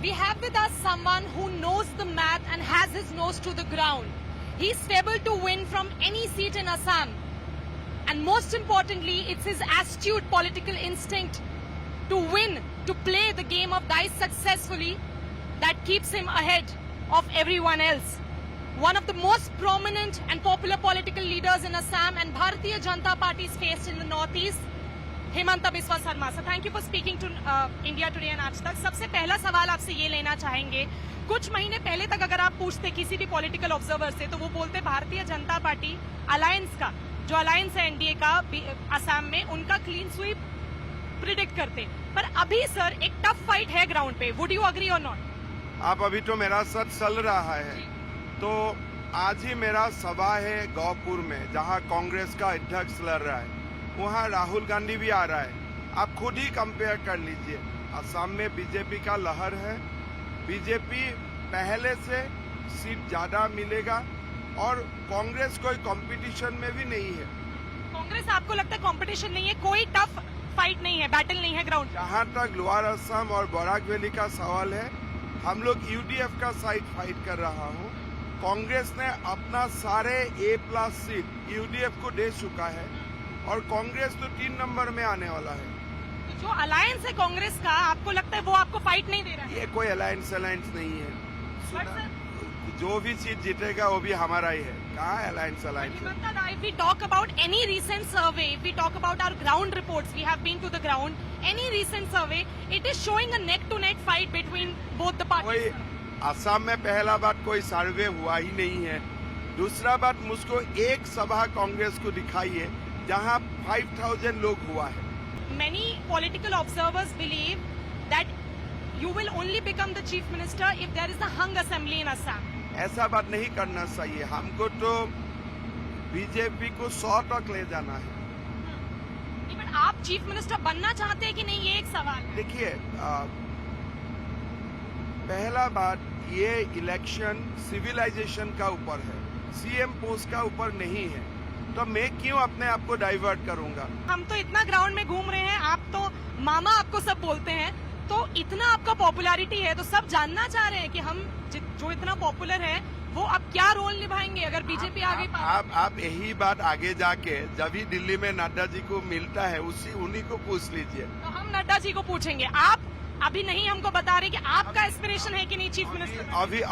We have with us someone who knows the math and has his nose to the ground. He is able to win from any seat in Assam. And most importantly, it's his astute political instinct to win, to play the game of dice successfully that keeps him ahead of everyone else. One of the most prominent and popular political leaders in Assam and Bharatiya Janata Party is faced in the northeast, Himanta Biswa Sarma. Sir, thank you for speaking to India Today and Aaj Tak. सबसे पहला सवाल आपसे ये लेना चाहेंगे, कुछ महीने पहले तक अगर आप पूछते किसी भी पॉलिटिकल ऑब्जर्वर से तो वो बोलते भारतीय जनता पार्टी अलायंस का, जो अलायंस है एनडीए का असम में, उनका क्लीन स्वीप प्रिडिक्ट करते. पर अभी सर एक टफ फाइट है ग्राउंड पे. वुड यू अग्री और नॉट? आप अभी तो मेरा सच चल रहा है, तो आज ही मेरा सभा है गौपुर में, जहां कांग्रेस का अध्यक्ष लड़ रहा है. वहां राहुल गांधी भी आ रहा है. आप खुद ही कंपेयर कर लीजिए. असम में बीजेपी का लहर है. बीजेपी पहले से सीट ज्यादा मिलेगा और कांग्रेस कोई कंपटीशन में भी नहीं है. कांग्रेस आपको लगता है कंपटीशन नहीं है, कोई टफ फाइट नहीं है, बैटल नहीं है ग्राउंड? जहां तक लोअर असम और बराक वैली का सवाल है, हम लोग यूडीएफ का साइड फाइट कर रहा हूं. कांग्रेस ने अपना सारे A+ सीट यूडीएफ को दे चुका है और कांग्रेस तो 3 नंबर में आने वाला है. तो जो अलायंस है कांग्रेस का, आपको लगता है वो आपको फाइट नहीं दे रहा है? ये कोई अलायंस नहीं है. जो भी सीट जीतेगा वो भी हमारा ही है. कहाँ है alliance? If we talk about any recent survey, if we talk about our ground reports, we have been to the ground. Any recent survey, it is showing a neck-to-neck fight between both the parties. Assam में पहला बात कोई सर्वे हुआ ही नहीं है. दूसरा बात, मुझको एक सभा कांग्रेस को दिखाइए जहां 5000 लोग हुआ है. Many political observers believe that you will only become the chief minister if there is a hung assembly in Assam. ऐसा बात नहीं करना चाहिए. हमको तो बीजेपी को 100 तक ले जाना है. नहीं, बट आप चीफ मिनिस्टर बनना चाहते हैं कि नहीं, ये एक सवाल है. देखिए, पहला बात, ये इलेक्शन सिविलाइजेशन का ऊपर है, सीएम पोस्ट का ऊपर नहीं है. तो मैं क्यों अपने आप को डाइवर्ट करूंगा? हम तो इतना ग्राउंड में घूम रहे हैं, आप तो मामा आपको सब बोलते हैं, तो इतना आपका पॉपुलैरिटी है, तो सब जानना चाह रहे हैं कि हम जो इतना पॉपुलर है वो अब क्या रोल निभाएंगे अगर बीजेपी आगे. आप यही बात आगे जाके जब भी दिल्ली में नड्डा जी को मिलता है उन्हीं को पूछ लीजिए. तो हम नड्डा जी को पूछेंगे. आप अभी नहीं हमको बता रहे कि आपका एस्पिरेशन है कि नहीं चीफ मिनिस्टर?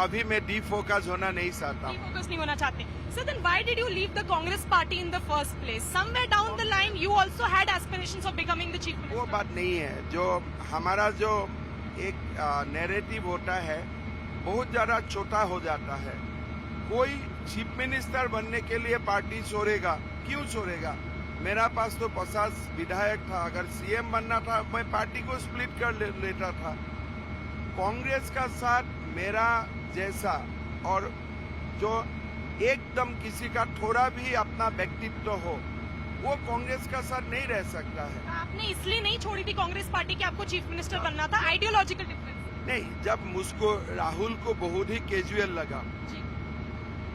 अभी मैं डीफोकस होना नहीं चाहता. डीफोकस नहीं होना चाहते. So then why did you leave the Congress party in the first place? Somewhere down the line you also had aspirations of becoming the chief minister. वो बात नहीं है. जो हमारा जो एक नैरेटिव होता है बहुत ज्यादा छोटा हो जाता है. कोई चीफ मिनिस्टर बनने के लिए पार्टी छोड़ेगा? क्यों छोड़ेगा? मेरा पास तो 50 विधायक था. अगर सीएम बनना था मैं पार्टी को स्प्लिट कर लेता था. कांग्रेस का साथ मेरा जैसा और जो एकदम किसी का थोड़ा भी अपना व्यक्तित्व हो, वो कांग्रेस का साथ नहीं रह सकता है. आपने इसलिए नहीं छोड़ी थी कांग्रेस पार्टी कि आपको चीफ मिनिस्टर बनना था? आइडियोलॉजिकल डिफरेंस नहीं. जब मुझको राहुल को बहुत ही कैजुअल लगा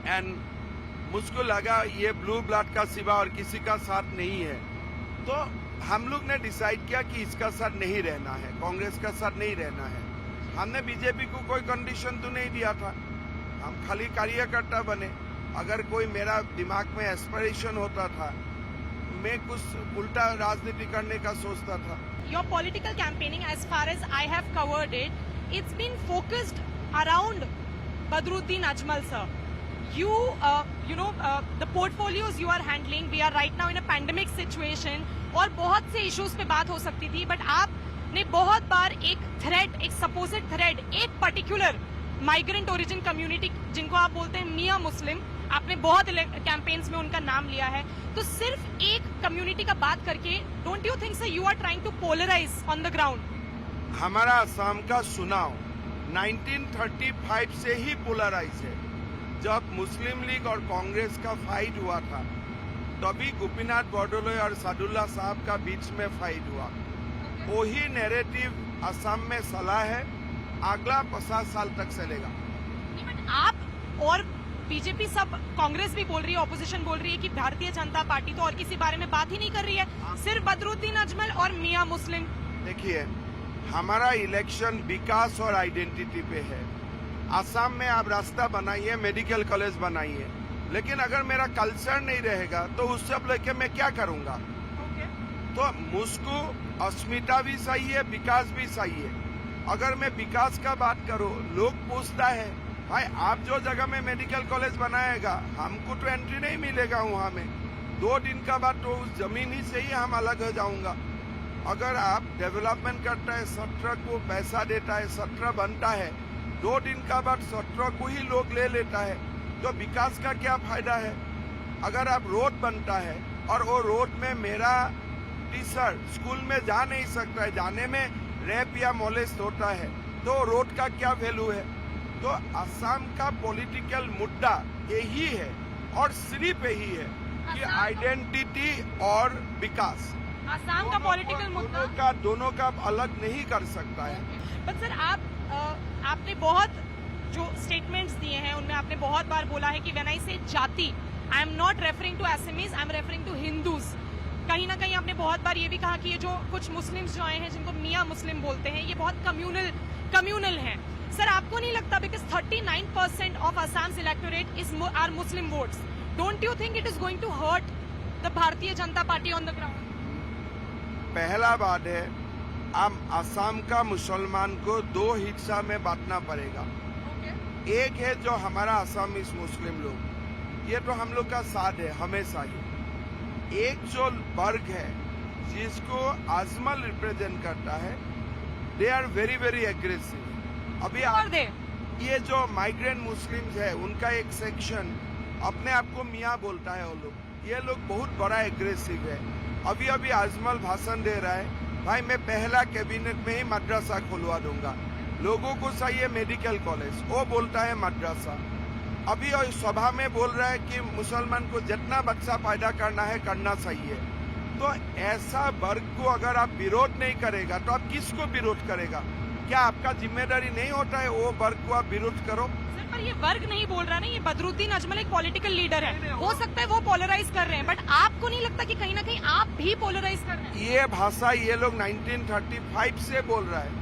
एंड मुझको लगा ये ब्लू ब्लड का सिवा और किसी का साथ नहीं है, तो हम लोग ने डिसाइड किया कि इसका साथ नहीं रहना है, कांग्रेस का साथ नहीं रहना है. हमने बीजेपी को कोई कंडीशन तो नहीं दिया था, हम खाली कार्यकर्ता बने. अगर कोई मेरा दिमाग में एस्पिरेशन होता था, मैं कुछ उल्टा राजनीति करने का सोचता था. Your political campaigning, as far as I have covered it, it's been focused around Badruddin Ajmal sir. The portfolios you are handling, we are right now in a pandemic situation, और बहुत से इश्यूज पे बात हो सकती थी, but आपने बहुत बार एक थ्रेड, एक सपोजिड थ्रेड, एक पर्टिकुलर माइग्रेंट ओरिजिन कम्युनिटी जिनको आप बोलते हैं मियाँ मुस्लिम, आपने बहुत कैंपेन्स में उनका नाम लिया है. तो सिर्फ एक कम्युनिटी का बात करके don't you think sir you are trying to polarise on the ground? हमारा असम का चुनाव 1935 से ही पोलराइज है. जब मुस्लिम लीग और कांग्रेस का फाइट हुआ था तभी गोपीनाथ बरदलोई और सादुल्ला साहब का बीच में फाइट हुआ. वही नैरेटिव असम में चला है, अगला 50 साल तक चलेगा. आप और बीजेपी सब, कांग्रेस भी बोल रही है, ऑपोजिशन बोल रही है कि भारतीय जनता पार्टी तो और किसी बारे में बात ही नहीं कर रही है, सिर्फ बदरुद्दीन अजमल और मियां मुस्लिम. देखिए, हमारा इलेक्शन विकास और आइडेंटिटी पे है। आसाम में आप रास्ता बनाइए, मेडिकल कॉलेज बनाइए, लेकिन अगर मेरा कल्चर नहीं रहेगा तो उस सब लेके मैं क्या करूंगा? तो मुझको अस्मिता भी चाहिए, विकास भी चाहिए। अगर मैं विकास का बात करूं, लोग पूछता है भाई आप जो जगह में मेडिकल कॉलेज बनाएगा हमको तो एंट्री नहीं मिलेगा वहां में, 2 दिन का बाद तो उस जमीन ही से ही हम अलग हो जाऊंगा। अगर आप डेवलपमेंट करता है, 17 को पैसा देता है, 17 बनता है, 2 दिन का बाद 17 को ही लोग ले लेता है, तो विकास का क्या फायदा है? अगर आप रोड बनता है और वो रोड में मेरा टीचर स्कूल में जा नहीं सकता है, जाने में रेप या मोलेस्ट होता है, तो रोड का क्या वैल्यू है? तो असम का पॉलिटिकल मुद्दा यही है और सिर्फ यही है कि आइडेंटिटी और विकास। आसाम का पॉलिटिकल मुद्दा दोनों का अलग नहीं कर सकता है। बट सर आपने बहुत जो स्टेटमेंट्स दिए हैं उनमें आपने बहुत बार बोला है कि when I say jati, I am not referring to SMEs, I am referring to Hindus. कहीं ना कहीं आपने बहुत बार ये भी कहा कि ये जो कुछ मुस्लिम्स जो आए हैं जिनको मियाँ मुस्लिम बोलते हैं, ये बहुत कम्युनल हैं। सर आपको नहीं लगता because 39% of Assam electorate is are Muslim votes, don't you think it is going to hurt the Bharatiya Janata party on the ground? पहला बात है, अब असम का मुसलमान को 2 हिस्सा में बांटना पड़ेगा। एक है जो हमारा असमीज मुस्लिम लोग, ये तो हम लोग का साथ है हमेशा ही। एक जो वर्ग है जिसको अजमल रिप्रेजेंट करता है, they are very very aggressive. अभी ये जो माइग्रेंट मुस्लिम्स है उनका एक सेक्शन अपने आप को मियाँ बोलता है, वो लोग, ये लोग बहुत बड़ा एग्रेसिव है। अभी अजमल भाषण दे रहा है, भाई मैं पहला कैबिनेट में ही मदरसा खुलवा दूंगा, लोगों को चाहिए मेडिकल कॉलेज, वो बोलता है मदरसा। अभी सभा में बोल रहा है कि मुसलमान को जितना बच्चा पैदा करना है करना चाहिए। तो ऐसा वर्ग को अगर आप विरोध नहीं करेगा तो आप किसको विरोध करेगा? क्या आपका जिम्मेदारी नहीं होता है वो वर्ग को आप विरोध करो? सर पर ये वर्ग नहीं बोल रहा ना, ये बदरुद्दीन अजमल एक पॉलिटिकल लीडर है, हो सकता है वो पोलराइज कर रहे हैं, बट आपको नहीं लगता कि कहीं ना कहीं आप भी पोलराइज कर रहे हैं? ये भाषा ये लोग 1935 से बोल रहा है।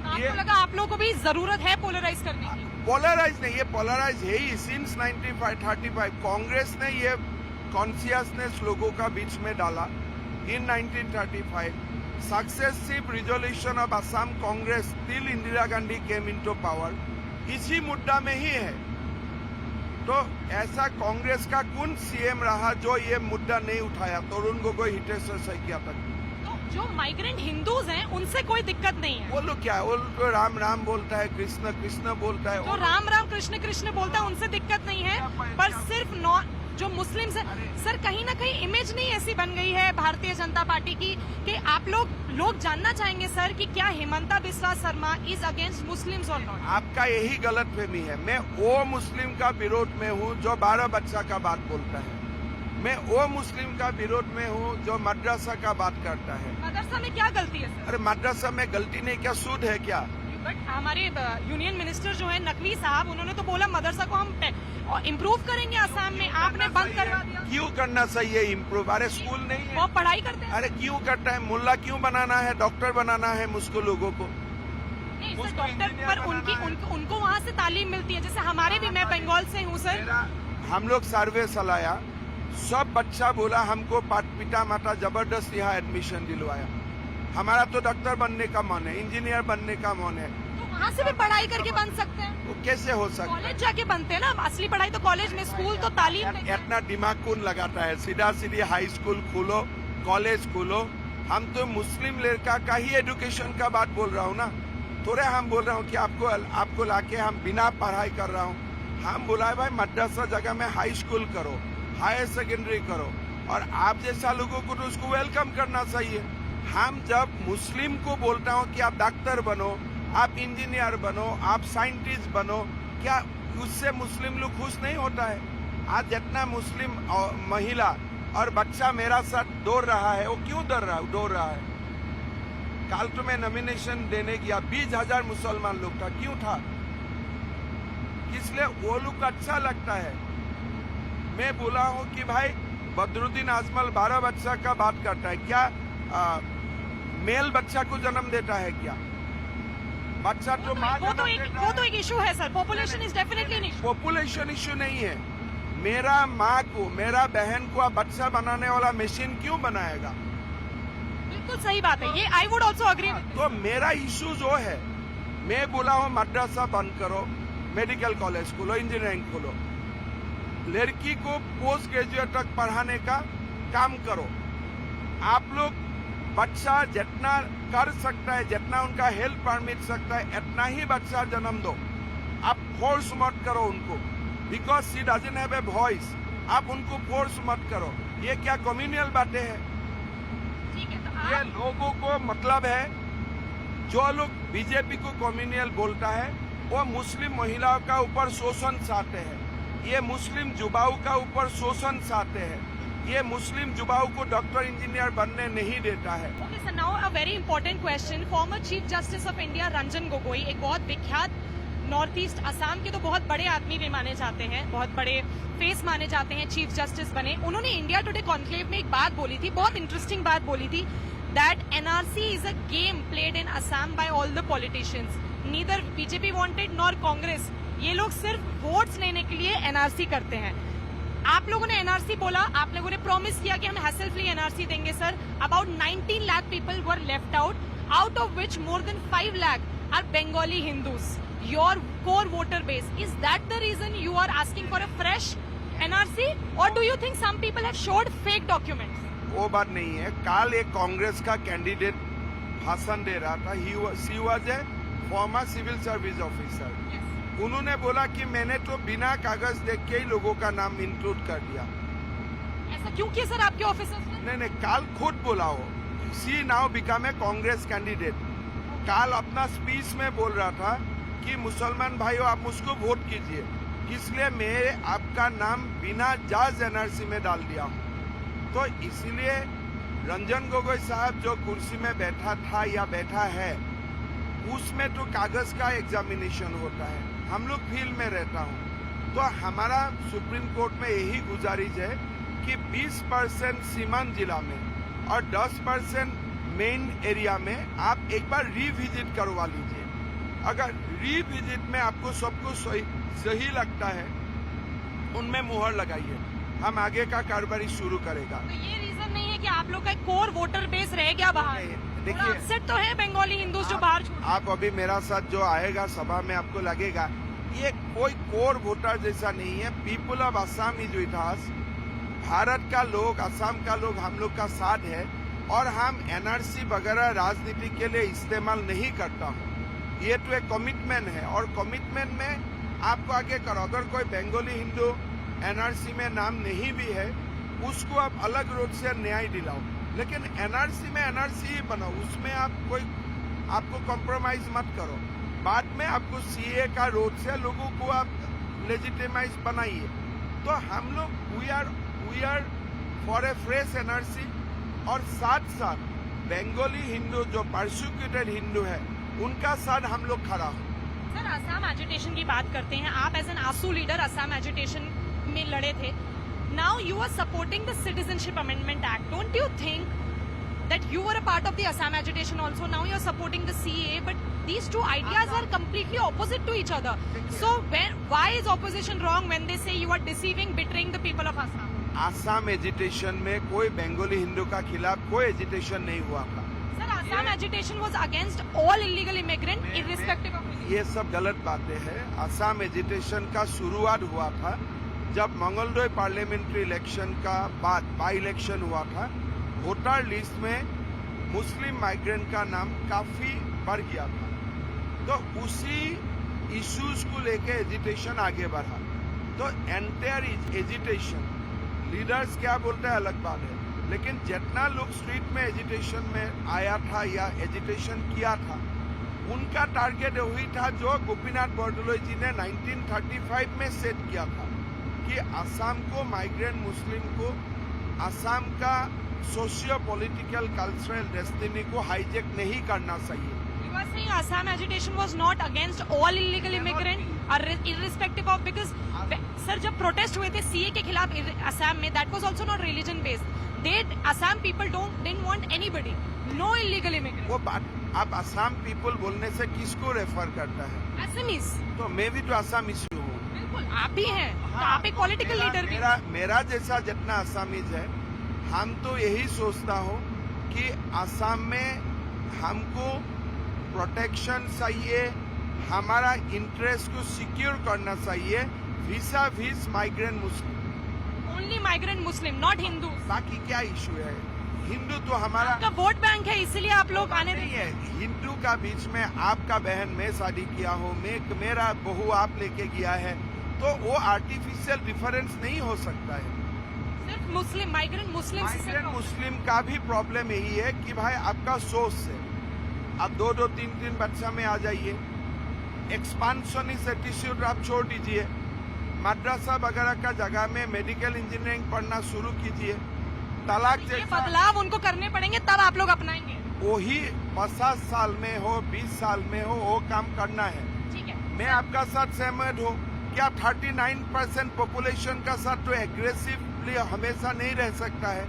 आपको लगा आप लोगों को भी जरूरत है पोलराइज करने की? पोलराइज नहीं, ये पोलराइज है ही सिंस 1935। कांग्रेस ने ये कॉन्शियसनेस लोगों का बीच में डाला इन 1935। Successive resolution of Assam Congress till Indira Gandhi came into power इसी मुद्दा में ही है। तो ऐसा कांग्रेस का कौन सीएम रहा जो ये मुद्दा नहीं उठाया? तरुण गोगोई, हितेश शइकिया तक। तो जो माइग्रेंट हिंदूज हैं उनसे कोई दिक्कत नहीं है? वो लोग क्या है, वो तो राम राम बोलता है, कृष्ण कृष्ण बोलता है। जो राम राम कृष्ण कृष्ण बोलता है उनसे दिक्कत नहीं है, पर सिर्फ जो मुस्लिम्स है। सर कहीं ना कहीं इमेज नहीं ऐसी बन गई है भारतीय जनता पार्टी की कि आप लोग जानना चाहेंगे सर कि क्या Himanta Biswa Sharma is against Muslims और नॉट? आपका यही गलतफहमी है। मैं वो मुस्लिम का विरोध में हूँ जो 12 बच्चा का बात बोलता है, मैं वो मुस्लिम का विरोध में हूँ जो मदरसा का बात करता है। मदरसा में क्या गलती है सर? अरे मदरसा में गलती नहीं, क्या सूद है क्या? बट हमारे यूनियन मिनिस्टर जो है नकवी साहब, उन्होंने तो बोला मदरसा को हम इम्प्रूव करेंगे असम में, आपने बंद करवा दिया। क्यों करना चाहिए इम्प्रूव? अरे स्कूल नहीं है, वो पढ़ाई करते हैं। अरे क्यों करता है? मुल्ला क्यों बनाना है, डॉक्टर बनाना है मुझको लोगों को? नहीं सर, डॉक्टर पर उनको वहाँ से तालीम मिलती है, जैसे हमारे भी, मैं बंगाल से हूँ सर। हम लोग सर्वे चलाया, सब बच्चा बोला हमको पिता माता जबरदस्त यहाँ एडमिशन दिलवाया, हमारा तो डॉक्टर बनने का मन है, इंजीनियर बनने का मन है। तो वहाँ से भी पढ़ाई करके बन सकते हैं? वो कैसे हो सकता है? कॉलेज जाके बनते हैं ना, असली पढ़ाई तो कॉलेज में, स्कूल तो तालीम। इतना दिमाग कौन लगाता है? सीधा सीधी हाई स्कूल खोलो, कॉलेज खोलो। हम तो मुस्लिम लड़का का ही एजुकेशन का बात बोल रहा हूँ ना, थोड़े हम बोल रहा हूँ कि आपको लाके हम बिना पढ़ाई कर रहा हूँ। हम बोला है भाई मदरसा जगह में हाई स्कूल करो, हायर सेकेंडरी करो, और आप जैसा लोगों को तो उसको वेलकम करना चाहिए। हम जब मुस्लिम को बोलता हूँ कि आप डॉक्टर बनो, आप इंजीनियर बनो, आप साइंटिस्ट बनो, क्या उससे मुस्लिम लोग खुश नहीं होता है? आज जितना मुस्लिम महिला और बच्चा मेरा साथ दौड़ रहा है, वो क्यों दौड़ रहा है? कल तो मैं नॉमिनेशन देने गया, 20,000 मुसलमान लोग था, क्यों था? इसलिए वो लोग अच्छा लगता है। मैं बोला हूँ कि भाई बदरुद्दीन अजमल 12 बच्चा का बात करता है, क्या मेल बच्चा को जन्म देता है क्या? बच्चा तो माँ वो तो जन्म एक इशू है sir, population is definitely an issue. Population issue नहीं है। मेरा माँ को, मेरा बहन को आप बच्चा बनाने वाला मशीन क्यों बनाएगा? बिल्कुल सही बात है, ये आई वुड ऑल्सो अग्री। तो मेरा इशू जो है, मैं बोला हूँ मद्रासा बंद करो, मेडिकल कॉलेज खोलो, इंजीनियरिंग खोलो, लड़की को पोस्ट ग्रेजुएट तक पढ़ाने का काम करो। आप लोग बच्चा जितना कर सकता है, जितना उनका हेल्थ परमिट सकता है, इतना ही बच्चा जन्म दो। आप फोर्स मत करो उनको, because she doesn't have a voice. आप उनको फोर्स मत करो। ये क्या कम्युनल बातें हैं? ठीक है, तो ये लोगों को मतलब है, जो लोग बीजेपी को कम्युनल बोलता है वो मुस्लिम महिलाओं का ऊपर शोषण चाहते हैं, ये मुस्लिम युवाओं का ऊपर शोषण चाहते हैं, ये मुस्लिम युवाओं को डॉक्टर इंजीनियर बनने नहीं देता है। Okay sir, now a very important question. Former chief justice of India Ranjan Gogoi, एक बहुत विख्यात नॉर्थ ईस्ट असम के तो बहुत बड़े आदमी भी माने जाते हैं, बहुत बड़े फेस माने जाते हैं, चीफ जस्टिस बने। उन्होंने इंडिया टुडे कॉन्क्लेव में एक बात बोली थी, बहुत इंटरेस्टिंग बात बोली थी, that NRC is a game played in Assam by all the politicians, neither BJP wanted nor Congress. ये लोग सिर्फ वोट्स लेने के लिए एनआरसी करते हैं। आप लोगों ने एनआरसी बोला, आप लोगों ने प्रॉमिस किया कि हम हैसल फ्री एनआरसी देंगे sir. About 19 lakh people were left out of which more than 5 lakh are Bengali Hindus, your core voter base. Is that the reason you are asking for a fresh NRC, और do you think some people have showed fake documents? वो बात नहीं है। कल एक कांग्रेस का candidate भाषण दे रहा था, she was a former civil service officer. उन्होंने बोला कि मैंने तो बिना कागज देख के ही लोगों का नाम इंक्लूड कर दिया। ऐसा क्यों किया सर आपके ऑफिसर्स ने? नहीं, काल खुद बोला हो, she now become a Congress candidate. काल अपना स्पीच में बोल रहा था कि मुसलमान भाइयों आप मुझको वोट कीजिए, इसलिए मैं आपका नाम बिना जायज एनआरसी में डाल दिया हूँ। तो इसलिए रंजन गोगोई साहब जो कुर्सी में बैठा था या बैठा है, उसमें तो कागज का एग्जामिनेशन होता है। हम लोग फील्ड में रहता हूँ, तो हमारा सुप्रीम कोर्ट में यही गुजारिश है कि 20% सीमांत जिला में और 10% मेन एरिया में आप एक बार रिविजिट करवा लीजिए। अगर रिविजिट में आपको सब कुछ सही लगता है, उनमें मुहर लगाइए, हम आगे का कारोबारी शुरू करेगा। तो ये रीजन नहीं है कि आप लोग का कोर वोटर बेस रह गया बाहर? देखिए, अपसेट तो है बंगाली हिंदूज जो बाहर। आप अभी मेरा साथ जो आएगा सभा में, आपको लगेगा ये कोई कोर वोटर जैसा नहीं है। People of Assam is with us. Bharat का लोग, असम का लोग हम लोग का साथ है, और हम एनआरसी वगैरह राजनीति के लिए इस्तेमाल नहीं करता हूँ। ये तो एक कमिटमेंट है, और कमिटमेंट में आपको आगे करो। अगर कोई बंगाली हिंदू एनआरसी में नाम नहीं भी है, उसको आप अलग रोड से न्याय दिलाओ, लेकिन एनआरसी में एनआरसी ही बनाओ, उसमें आप कोई आपको कॉम्प्रोमाइज मत करो। बाद में आपको सीए का रोड से लोगों को आप लेजिटिमाइज बनाइए। तो हम लोग we are for a fresh NRC, और साथ साथ बंगाली हिंदू जो परसिक्यूटेड हिंदू है उनका साथ हम लोग खड़ा हो। सर, असम एजिटेशन की बात करते हैं, आप as an AASU leader Assam agitation में लड़े थे। Now you are supporting the Citizenship Amendment Act. Don't you think that you were a part of the Assam agitation also, now you are supporting the CAA, but these two ideas are completely opposite to each other. So why is opposition wrong when they say you are deceiving, betraying the people of Assam? Assam agitation में कोई बंगाली हिंदू का खिलाफ कोई agitation नहीं हुआ था। Sir, Assam agitation was against all illegal immigrant irrespective of religion. ये सब गलत बातें हैं। आसाम एजिटेशन का शुरुआत हुआ था जब मंगलदोई पार्लियामेंट्री इलेक्शन का बाद बाई इलेक्शन हुआ था। वोटर लिस्ट में मुस्लिम माइग्रेंट का नाम काफी बढ़ गया था, तो उसी इश्यूज को लेके एजिटेशन आगे बढ़ा। तो एंटायर एजिटेशन लीडर्स क्या बोलते हैं अलग बात है, लेकिन जितना लोग स्ट्रीट में एजिटेशन में आया था या एजिटेशन किया था, उनका टारगेट वही था जो गोपीनाथ बरदलोई जी ने 1935 में सेट किया था कि असम को, माइग्रेंट मुस्लिम को, असम का सोशियो पॉलिटिकल कल्चरल डेस्टिनी को हाईजेक नहीं करना चाहिए। You are saying Assam agitation was not against all illegal immigrant, or irrespective of, because sir जब protest हुए थे CA के खिलाफ असम में, that was also not religion based. Assam people didn't want anybody, no illegal immigrant. वो बात आप Assam people बोलने से किसको रेफर करता है? Assamese. तो मैं भी तो असमीज हूँ। बिल्कुल आप भी हैं, तो आप एक पॉलिटिकल लीडर भी हैं। मेरा जैसा जितना असमीज है, हम तो यही सोचता हूँ कि असम में हमको प्रोटेक्शन चाहिए, हमारा इंटरेस्ट को सिक्योर करना चाहिए वीसा वीज migrant Muslim. Only migrant Muslim, not Hindu. बाकी क्या इशू है? हिंदू तो हमारा आपका वोट बैंक है, इसीलिए आप लोग आने नहीं नहीं है। हिंदू का बीच में आपका बहन मैं शादी किया हूँ, मेरा बहू आप लेके गया है, तो वो आर्टिफिशियल डिफरेंस नहीं हो सकता है। सिर्फ मुस्लिम माइग्रेंट मुस्लिम मुस्लिम का भी प्रॉब्लम यही है कि भाई आपका सोच से आप 2-2, 3-3 बच्चा में आ जाइए, एक्सपांशनिस्ट एटीट्यूड आप छोड़ दीजिए, मद्रासा वगैरह का जगह में मेडिकल इंजीनियरिंग पढ़ना शुरू कीजिए, तलाक ये बदलाव उनको करने पड़ेंगे, तब आप लोग अपनाएंगे। वही 50 साल में हो, 20 साल में हो, वो काम करना है। ठीक है, मैं आपका साथ सहमत हूँ कि आप 39% पॉपुलेशन का साथ तो एग्रेसिवली हमेशा नहीं रह सकता है,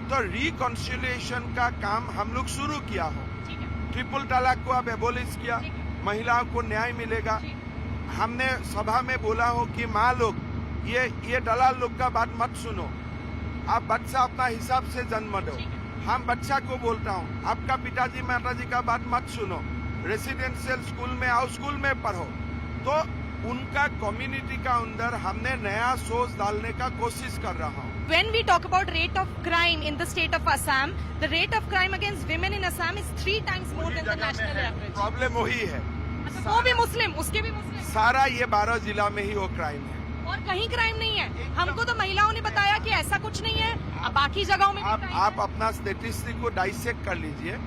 तो रिकॉन्सिलिएशन का काम हम लोग शुरू किया हो। ठीक है, ट्रिपल तलाक को आप एबोलिश किया, ठीक है। महिलाओं को न्याय मिलेगा। ठीक। हमने सभा में बोला हो कि माँ लोग ये दलाल लोग का बात मत सुनो, आप बच्चा अपना हिसाब से जन्म दो। ठीक है। हम बच्चा को बोलता हूँ आपका पिताजी माताजी का बात मत सुनो, रेसिडेंशियल स्कूल में आओ, स्कूल में पढ़ो। तो उनका कम्युनिटी का अंदर हमने नया सोच डालने का कोशिश कर रहा हूँ। When we talk about rate of crime in the state of Assam, the rate of crime against women in Assam is 3 times more than the national average. Problem वही है, अच्छा, वो भी मुस्लिम, उसके भी मुस्लिम, सारा ये 12 जिला में ही वो क्राइम है। और कहीं क्राइम नहीं है। हमको तो महिलाओं ने बताया कि ऐसा कुछ नहीं है, अब बाकी जगहों में भी crime आप है। अपना स्टेटिस्टिक को डाइसेक्ट कर लीजिए,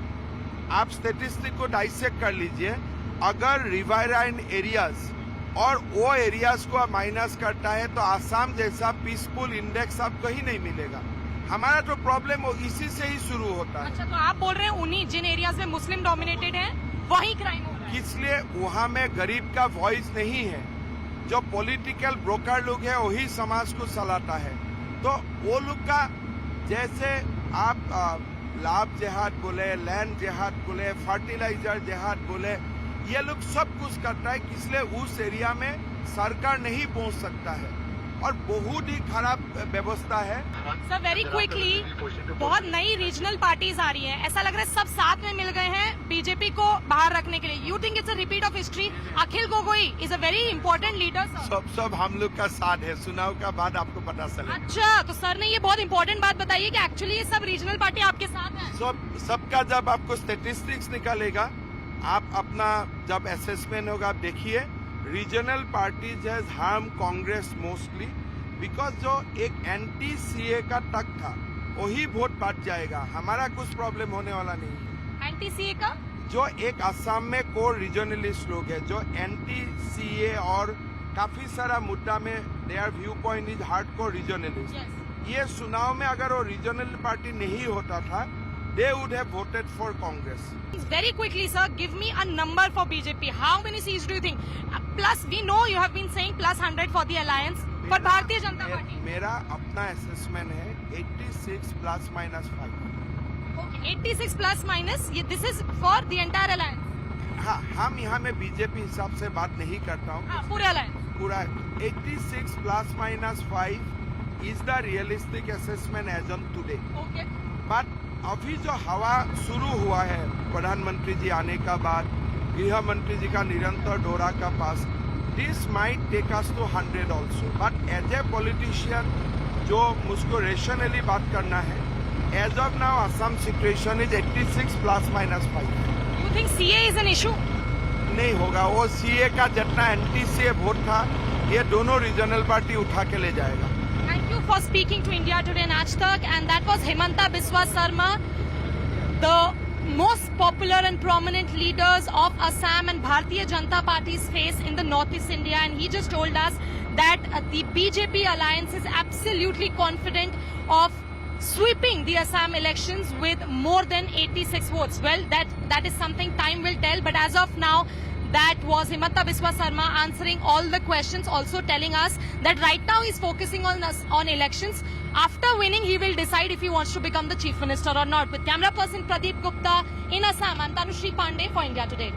आप स्टेटिस्टिक को डाइसेक्ट कर लीजिए। अगर रिवाराइन एरियाज और वो एरियाज को माइनस करता है तो आसाम जैसा पीसफुल इंडेक्स आपको कहीं नहीं मिलेगा। हमारा तो प्रॉब्लम इसी से ही शुरू होता है। अच्छा, तो आप बोल रहे हैं उन्हीं जिन एरियाज में मुस्लिम डोमिनेटेड है वही क्राइम हो रहा है। इसलिए वहाँ में गरीब का वॉइस नहीं है, जो पॉलिटिकल ब्रोकर लोग हैं वही समाज को चलाता है। तो वो लोग का जैसे आप लाभ जिहाद बोले, लैंड जिहाद बोले, फर्टिलाइजर जिहाद बोले, ये लोग सब कुछ करता है, इसलिए उस एरिया में सरकार नहीं पहुंच सकता है और बहुत ही खराब व्यवस्था है। सर वेरी क्विकली, बहुत नई रीजनल पार्टीज आ रही हैं, ऐसा लग रहा है सब साथ में मिल गए हैं बीजेपी को बाहर रखने के लिए। You think it's a repeat of history? Akhil Gogoi is a very important leader. सब हम लोग का साथ है, चुनाव का बाद आपको पता चलेगा। अच्छा, तो सर ने ये बहुत इंपॉर्टेंट बात बताई है कि एक्चुअली ये सब रीजनल पार्टी आपके साथ है। सबका जब आपको स्टेटिस्टिक्स निकालेगा, आप अपना जब असेसमेंट होगा, आप देखिए regional parties has harm Congress mostly because जो एक एंटी सीए का तक था वही वोट बढ़ जाएगा। हमारा कुछ प्रॉब्लम होने वाला नहीं है। एंटी सीए का जो एक असम में कोर रीजनलिस्ट लोग है जो एंटी सीए और काफी सारा मुद्दा में their view point is hard core regionalist. ये चुनाव में अगर वो रीजनल पार्टी नहीं होता था, they would have voted for Congress. Very quickly, sir, give me a number for BJP. How many seats do you think? Plus, we know you have been saying plus 100 for the alliance, for Bharatiya Janata Party. मेरा अपना assessment है 86 plus minus 5. Okay, 86 plus minus. This is for the entire alliance. हाँ, हम यहाँ में BJP हिसाब से बात नहीं करता हूँ। हाँ, पूरे alliance. पूरा 86 plus minus 5 is the realistic assessment as on today. Okay. But अभी जो हवा शुरू हुआ है प्रधानमंत्री जी आने का बाद, गृह मंत्री जी का निरंतर दौरा का पास, this might take us to 100 also. But as a politician जो मुझको रेशनली बात करना है, as of now Assam situation is 86 plus minus 5। You think CA is an issue? नहीं होगा, वो सीए का जितना एंटी सीए वोट था ये दोनों रीजनल पार्टी उठा के ले जाएगा। Thank you for speaking to India Today in Aaj Tak, and that was Himanta Biswa Sarma, the most popular and prominent leaders of Assam and Bharatiya Janata Party's face in the Northeast India, and he just told us that the BJP alliance is absolutely confident of sweeping the Assam elections with more than 86 votes. Well, that is something time will tell. But as of now, that was Himanta Biswa Sarma answering all the questions, also telling us that right now he's focusing on elections. After winning, he will decide if he wants to become the chief minister or not. With camera person Pradeep Gupta in Assam, I'm Tanushree Pandey for India Today.